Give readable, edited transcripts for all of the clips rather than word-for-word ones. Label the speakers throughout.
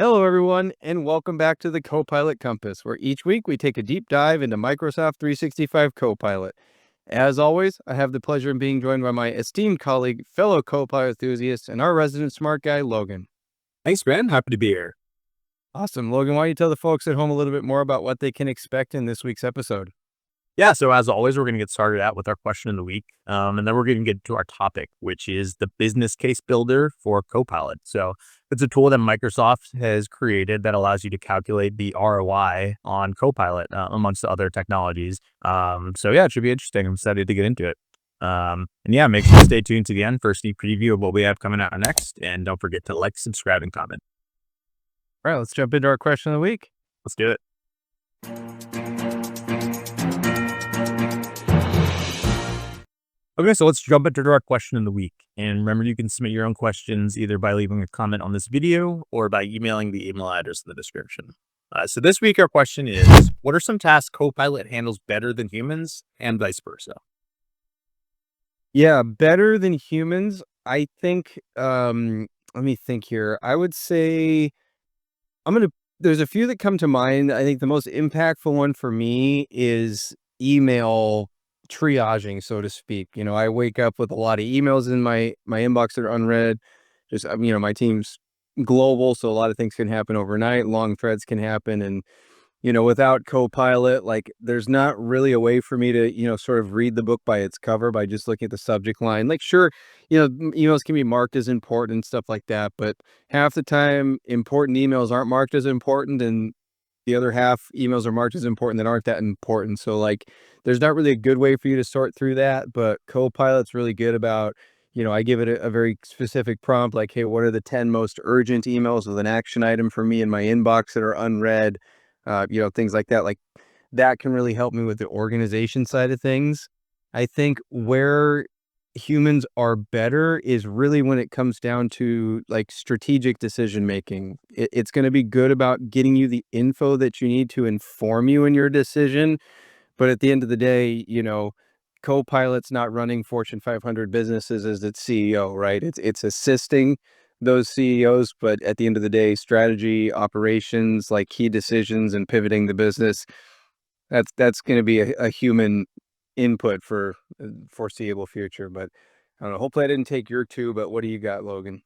Speaker 1: Hello, everyone, and welcome back to the Copilot Compass, where each week we take a deep dive into Microsoft 365 Copilot. As always, I have the pleasure of being joined by my esteemed colleague, fellow Copilot enthusiast, and our resident smart guy, Logan.
Speaker 2: Thanks, Ben. Happy to be here.
Speaker 1: Awesome. Logan, why don't you tell the folks at home a little bit more about what they can expect in this week's episode?
Speaker 2: Yeah, so as always, we're going to get started out with our question of the week, and then we're going to get to our topic, which is the business case builder for Copilot. So it's a tool that Microsoft has created that allows you to calculate the ROI on Copilot, amongst other technologies. So yeah, it should be interesting. I'm excited to get into it. And yeah, make sure to stay tuned to the end for a sneak preview of what we have coming out next. And don't forget to like, subscribe, and comment.
Speaker 1: All right, let's jump into our question of the week.
Speaker 2: Let's do it. Okay, so let's jump into our question of the week. And remember, you can submit your own questions either by leaving a comment on this video or by emailing the email address in the description. So this week, our question is, what are some tasks Copilot handles better than humans and vice versa?
Speaker 1: Yeah, better than humans. I think, let me think here. I would say there's a few that come to mind. I think the most impactful one for me is email triaging, so to speak. I wake up with a lot of emails in my inbox that are unread. Just, my team's global, so a lot of things can happen overnight. Long threads can happen. And without Copilot, like there's not really a way for me to, sort of read the book by its cover by just looking at the subject line. Like, sure, emails can be marked as important and stuff like that, but half the time important emails aren't marked as important, and the other half emails are marked as important that aren't that important. So like, there's not really a good way for you to sort through that, but Copilot's really good about, I give it a very specific prompt, like, hey, what are the 10 most urgent emails with an action item for me in my inbox that are unread? Things like that. Like that can really help me with the organization side of things. I think where humans are better is really when it comes down to like strategic decision making. It's going to be good about getting you the info that you need to inform you in your decision. But at the end of the day, Copilot's not running Fortune 500 businesses as its CEO, right? It's assisting those CEOs, but at the end of the day, strategy, operations, like key decisions and pivoting the business, that's going to be a human input for foreseeable future. But I don't know. Hopefully, I didn't take your two. But what do you got, Logan?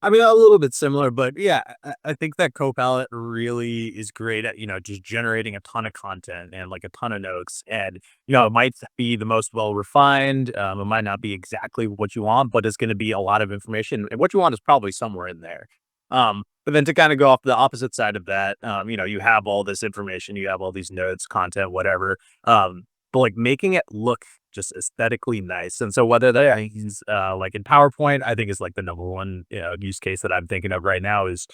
Speaker 2: I mean, a little bit similar, but yeah, I think that Copilot really is great at, just generating a ton of content and like a ton of notes. And, it might be the most well refined. It might not be exactly what you want, but it's going to be a lot of information. And what you want is probably somewhere in there. But then to kind of go off the opposite side of that, you have all this information, you have all these notes, content, whatever. But like making it look just aesthetically nice. And so whether that is like in PowerPoint, I think is like the number one use case that I'm thinking of right now is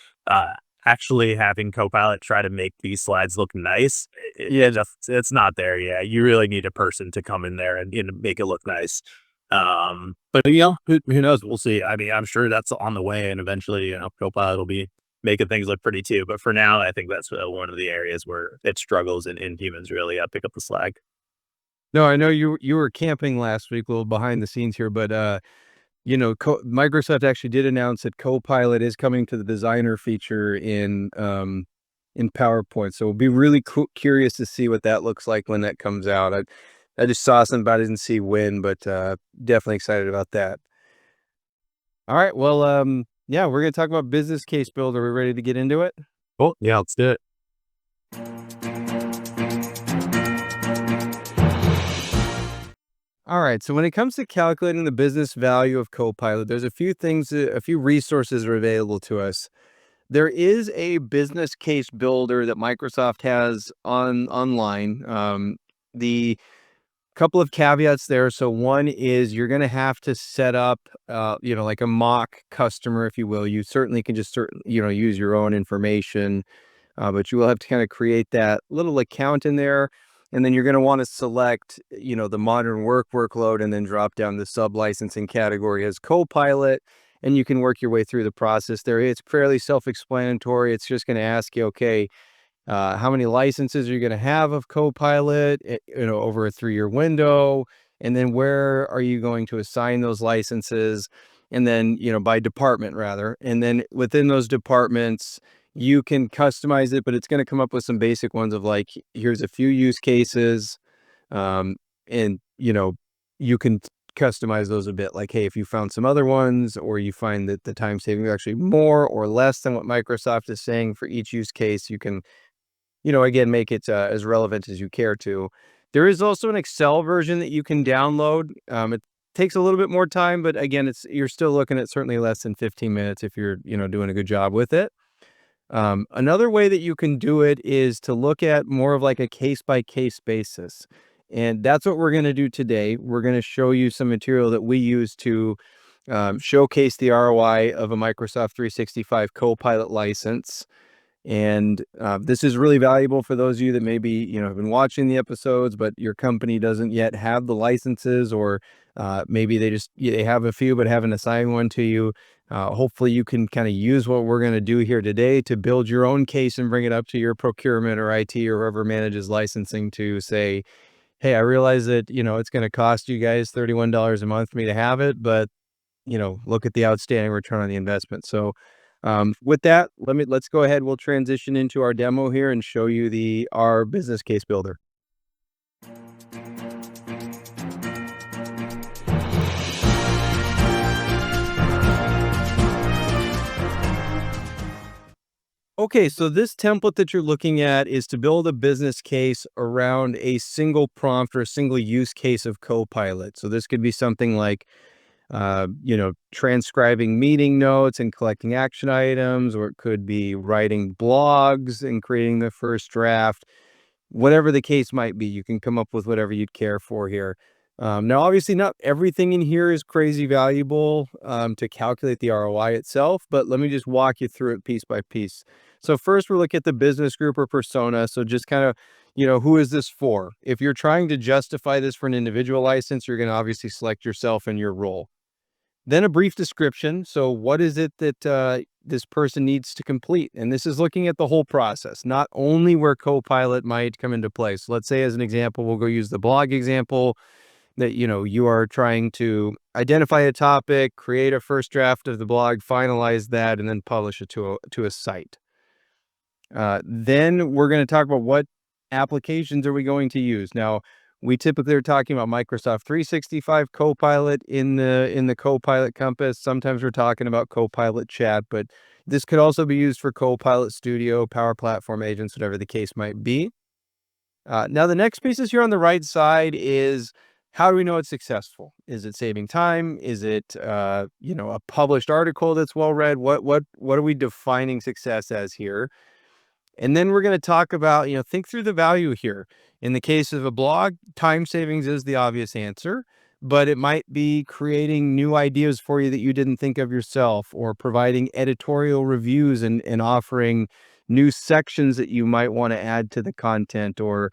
Speaker 2: actually having Copilot try to make these slides look nice. It's not there yet. You really need a person to come in there and make it look nice. But who knows? We'll see. I mean, I'm sure that's on the way, and eventually, Copilot will be making things look pretty too. But for now, I think that's one of the areas where it struggles and humans really pick up the slack.
Speaker 1: No, I know you were camping last week, a little behind the scenes here, but Microsoft actually did announce that Copilot is coming to the designer feature in PowerPoint. So we'll be really curious to see what that looks like when that comes out. I just saw something, but I didn't see when, but definitely excited about that. All right, well, yeah, we're gonna talk about business case builder. Are we ready to get into it?
Speaker 2: Cool. Yeah, let's do it.
Speaker 1: All right. So when it comes to calculating the business value of Copilot, there's a few things, a few resources are available to us. There is a business case builder that Microsoft has online. The couple of caveats there. So one is you're going to have to set up, like a mock customer, if you will. You certainly can just use your own information, but you will have to kind of create that little account in there. And then you're going to want to select, the modern work workload and then drop down the sub licensing category as Copilot. And you can work your way through the process there. It's fairly self-explanatory. It's just going to ask you, okay, how many licenses are you going to have of Copilot, over a 3-year window? And then where are you going to assign those licenses? And then, by department rather. And then within those departments, you can customize it, but it's going to come up with some basic ones of like, here's a few use cases. Um, and you can customize those a bit. Like, hey, if you found some other ones, or you find that the time saving is actually more or less than what Microsoft is saying for each use case, you can, again, make it as relevant as you care to. There is also an Excel version that you can download. It takes a little bit more time, but again, you're still looking at certainly less than 15 minutes if you're, doing a good job with it. Another way that you can do it is to look at more of like a case by case basis. And that's what we're going to do today. We're going to show you some material that we use to showcase the ROI of a Microsoft 365 Copilot license. And this is really valuable for those of you that maybe, have been watching the episodes, but your company doesn't yet have the licenses, or maybe they have a few, but haven't assigned one to you. Hopefully you can kind of use what we're going to do here today to build your own case and bring it up to your procurement or IT or whoever manages licensing to say, hey, I realize that, it's going to cost you guys $31 a month for me to have it, but look at the outstanding return on the investment. So with that, let's go ahead. We'll transition into our demo here and show you our business case builder. Okay, so this template that you're looking at is to build a business case around a single prompt or a single use case of Copilot. So this could be something like transcribing meeting notes and collecting action items, or it could be writing blogs and creating the first draft. Whatever the case might be, you can come up with whatever you'd care for here. Now, obviously, not everything in here is crazy valuable to calculate the ROI itself, but let me just walk you through it piece by piece. So first, we'll look at the business group or persona. So just kind of, who is this for? If you're trying to justify this for an individual license, you're going to obviously select yourself and your role. Then a brief description. So what is it that this person needs to complete? And this is looking at the whole process, not only where Copilot might come into play. So let's say, as an example, we'll go use the blog example, that, you are trying to identify a topic, create a first draft of the blog, finalize that, and then publish it to a site. Then we're going to talk about what applications are we going to use. Now, we typically are talking about Microsoft 365 Copilot in the Copilot Compass. Sometimes we're talking about Copilot Chat, but this could also be used for Copilot Studio, Power Platform agents, whatever the case might be. Now, the next piece is here on the right side is, how do we know it's successful? Is it saving time? Is it a published article that's well read? What are we defining success as here? And then we're going to talk about, think through the value here. In the case of a blog, time savings is the obvious answer, but it might be creating new ideas for you that you didn't think of yourself, or providing editorial reviews and offering new sections that you might want to add to the content, or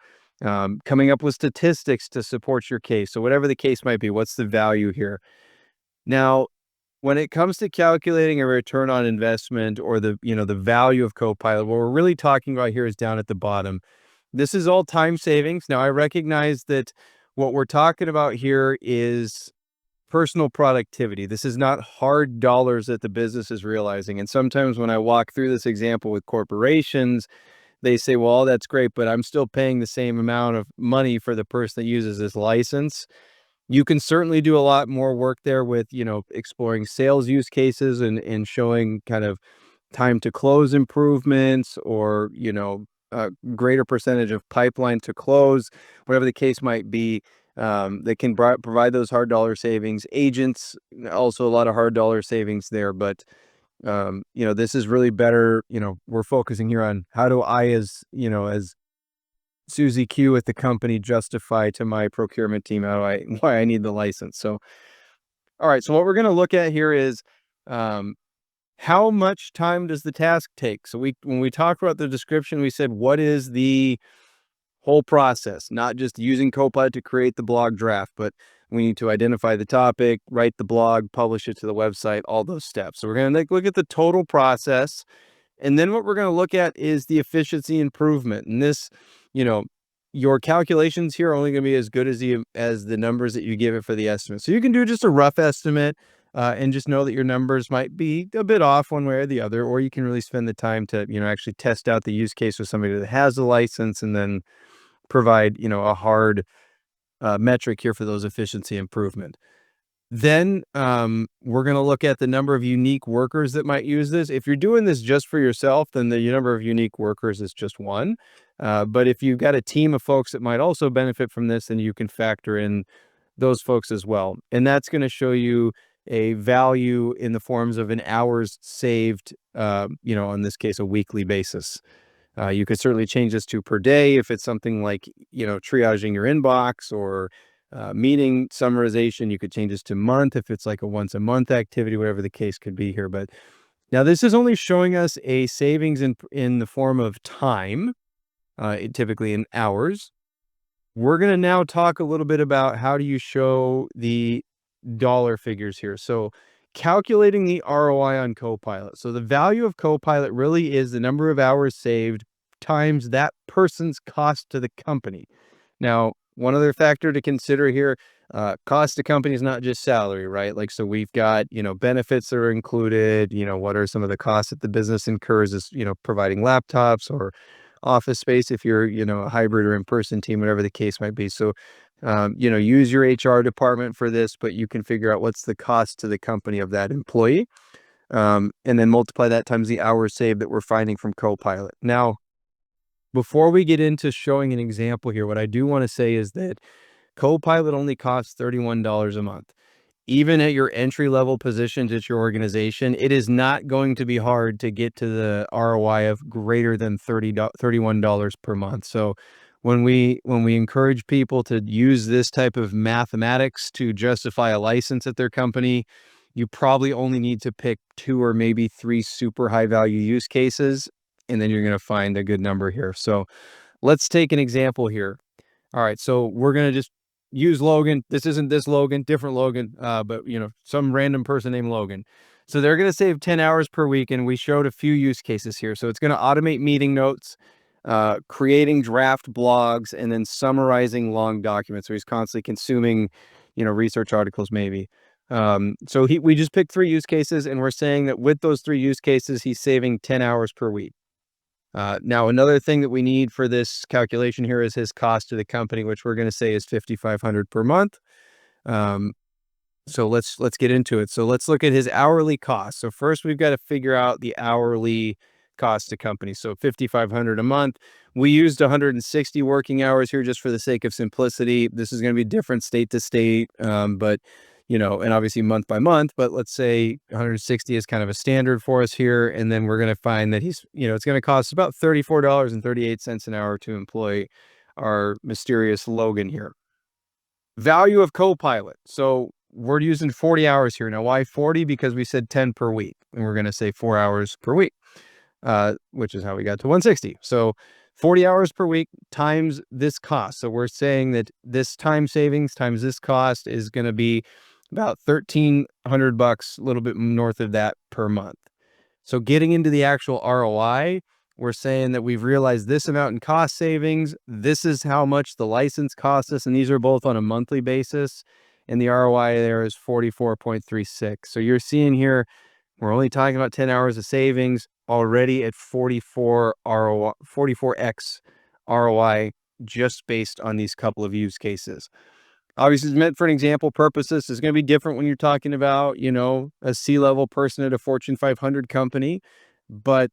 Speaker 1: coming up with statistics to support your case. So whatever the case might be, what's the value here? Now, when it comes to calculating a return on investment, or the value of Copilot, what we're really talking about here is down at the bottom. This is all time savings. Now, I recognize that what we're talking about here is personal productivity. This is not hard dollars that the business is realizing. And sometimes when I walk through this example with corporations, they say, well, that's great, but I'm still paying the same amount of money for the person that uses this license. You can certainly do a lot more work there with, exploring sales use cases and showing kind of time to close improvements, or, a greater percentage of pipeline to close, whatever the case might be. They can provide those hard dollar savings. Agents, also a lot of hard dollar savings there, but this is really better. We're focusing here on, how do I, as Susie Q at the company, justify to my procurement team why I need the license. So, all right. So what we're going to look at here is, how much time does the task take? So when we talked about the description, we said, what is the whole process, not just using Copilot to create the blog draft, but we need to identify the topic, write the blog, publish it to the website, all those steps. So we're going to look at the total process. And then what we're going to look at is the efficiency improvement. And this, your calculations here are only going to be as good as the numbers that you give it for the estimate. So you can do just a rough estimate. and just know that your numbers might be a bit off one way or the other, or you can really spend the time to, actually test out the use case with somebody that has a license and then provide, a hard metric here for those efficiency improvement. Then we're going to look at the number of unique workers that might use this. If you're doing this just for yourself, then the number of unique workers is just one. But if you've got a team of folks that might also benefit from this, then you can factor in those folks as well. And that's going to show you a value in the forms of an hours saved, in this case, a weekly basis. You could certainly change this to per day if it's something like, triaging your inbox or meeting summarization. You could change this to month if it's like a once a month activity, whatever the case could be here. But now this is only showing us a savings in the form of time, typically in hours. We're going to now talk a little bit about how do you show the dollar figures here. So calculating the ROI on Copilot. So the value of Copilot really is the number of hours saved times that person's cost to the company. Now, one other factor to consider here, cost to company is not just salary, right? Like, so we've got, benefits that are included, what are some of the costs that the business incurs is, providing laptops or office space if you're, a hybrid or in-person team, whatever the case might be. So, use your HR department for this, but you can figure out what's the cost to the company of that employee. And then multiply that times the hours saved that we're finding from Copilot. Now, before we get into showing an example here, what I do want to say is that Copilot only costs $31 a month. Even at your entry-level positions at your organization, it is not going to be hard to get to the ROI of greater than $31 per month. So when we encourage people to use this type of mathematics to justify a license at their company, you probably only need to pick 2 or maybe 3 super high-value use cases, and then you're going to find a good number here. So let's take an example here. All right, so we're going to just use Logan. This isn't this Logan, different Logan, but some random person named Logan. So they're going to save 10 hours per week, and we showed a few use cases here. So it's going to automate meeting notes, creating draft blogs, and then summarizing long documents. So he's constantly consuming, research articles maybe. So we just picked 3 use cases, and we're saying that with those 3 use cases, he's saving 10 hours per week. Now, another thing that we need for this calculation here is his cost to the company, which we're going to say is $5,500 per month. So let's get into it. So let's look at his hourly cost. So first, we've got to figure out the hourly cost to company. So $5,500 a month. We used 160 working hours here just for the sake of simplicity. This is going to be different state to state, but and obviously month by month, but let's say 160 is kind of a standard for us here. And then we're going to find that it's going to cost about $34.38 an hour to employ our mysterious Logan here. Value of Copilot. So we're using 40 hours here. Now, why 40? Because we said 10 per week, and we're going to say 4 hours per week, which is how we got to 160. So 40 hours per week times this cost. So we're saying that this time savings times this cost is going to be about $1,300, a little bit north of that per month. So getting into the actual ROI, we're saying that we've realized this amount in cost savings. This is how much the license costs us. And these are both on a monthly basis. And the ROI there is 44.36. So you're seeing here, we're only talking about 10 hours of savings already at 44x ROI just based on these couple of use cases. Obviously, it's meant for an example purposes. It's going to be different when you're talking about, a C-level person at a Fortune 500 company, but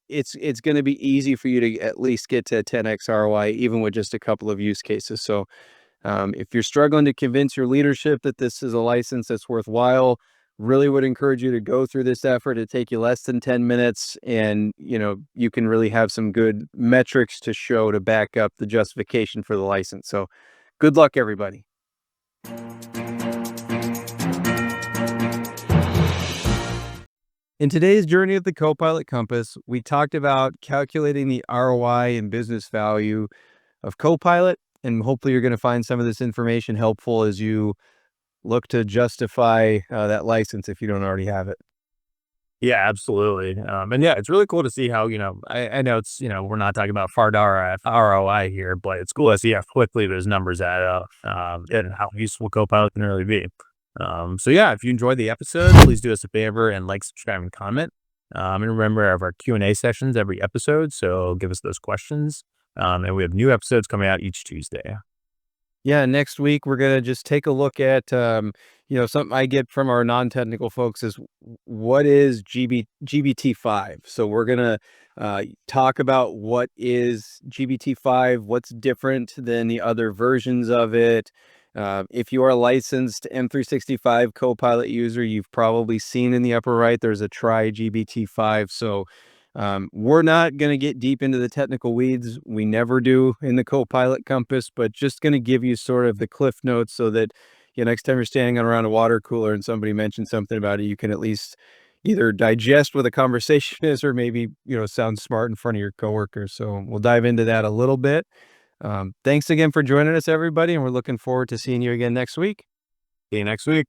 Speaker 1: it's going to be easy for you to at least get to 10x ROI, even with just a couple of use cases. So if you're struggling to convince your leadership that this is a license that's worthwhile, really would encourage you to go through this effort. It'll take you less than 10 minutes, and you can really have some good metrics to show to back up the justification for the license. So good luck, everybody. In today's journey of the Copilot Compass, we talked about calculating the ROI and business value of Copilot, and hopefully you're going to find some of this information helpful as you look to justify that license if you don't already have it.
Speaker 2: Yeah, absolutely. And yeah, it's really cool to see how, I know it's, we're not talking about far ROI here, but it's cool to see how quickly those numbers add up, and how useful Copilot can really be. So yeah, if you enjoyed the episode, please do us a favor and like, subscribe, and comment. And remember, I have our Q&A sessions every episode, so give us those questions. And we have new episodes coming out each Tuesday.
Speaker 1: Yeah, next week we're gonna just take a look at, something I get from our non-technical folks is what is GBT5. So we're gonna talk about what is GBT5, what's different than the other versions of it. If you are a licensed M365 Copilot user, you've probably seen in the upper right there's a try GBT5. So we're not going to get deep into the technical weeds. We never do in the Copilot Compass, but just going to give you sort of the cliff notes so that next time you're standing around a water cooler and somebody mentions something about it, you can at least either digest what the conversation is or maybe, sound smart in front of your coworkers. So we'll dive into that a little bit. Thanks again for joining us, everybody, and we're looking forward to seeing you again next week.
Speaker 2: See you next week.